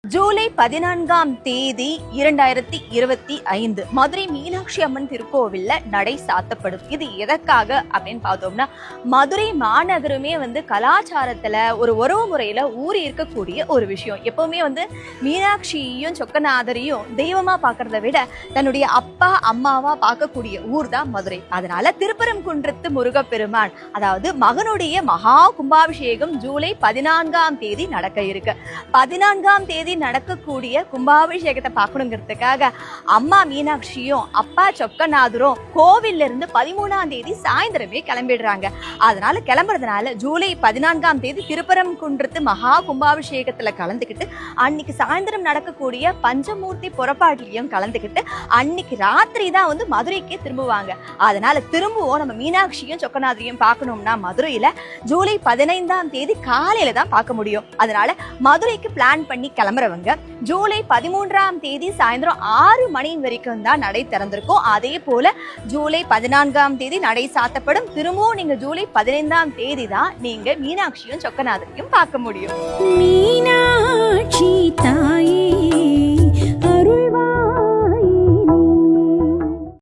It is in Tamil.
ஜூலை 14 2025 மதுரை மீனாட்சி அம்மன் திருக்கோவில்ல நடை சாத்தப்படும். இது எதற்காக அப்படின்னு பார்த்தோம்னா, மதுரை மாநகருமே கலாச்சாரத்துல ஒரு உறவு முறையில ஊறி இருக்கக்கூடிய ஒரு விஷயம். எப்பவுமே மீனாட்சியையும் சொக்கநாதரையும் தெய்வமா பார்க்கறத விட தன்னுடைய அப்பா அம்மாவா பார்க்கக்கூடிய ஊர் தான் மதுரை. அதனால திருப்பரங்குன்றத்து முருகப்பெருமான், அதாவது மகனுடைய மகா கும்பாபிஷேகம் ஜூலை 14 நடக்க இருக்கு. 14 நடக்கக்கூடிய கும்பாபிஷேகத்தை பார்க்கணுங்கிறதுக்காக அம்மா மீனாட்சியும் அப்பா சொக்கநாதரும் கோவில்ல இருந்து 13 சாயந்தரமே கிளம்பிடுறாங்க. அதனால கிளம்புறதுனால ஜூலை 14 திருப்பரங்குன்றத்து மகா கும்பாபிஷேகத்துல கலந்துக்கிட்டு அன்னைக்கு சாயந்தரம் நடக்கக்கூடிய பஞ்சமூர்த்தி புறப்பாட்டிலையும் கலந்துக்கிட்டு அன்னைக்கு ராத்திரி தான் மதுரைக்கே திரும்புவாங்க. அதனால திரும்பவும் நம்ம மீனாட்சியும் சொக்கநாதரையும் பார்க்கணும்னா மதுரையில ஜூலை 15 காலையில தான் பார்க்க முடியும். அதனால மதுரைக்கு பிளான் பண்ணி கிளம்புறவங்க ஜூலை 13 சாயந்தரம் 6 மணி வரைக்கும் தான் நடை திறந்திருக்கும். அதே போல ஜூலை 14 நடை சாத்தப்படும். திரும்பவும் நீங்க ஜூலை 15 தான் நீங்க மீனாட்சியும் சொக்கநாதரையும் பார்க்க முடியும். மீனாட்சி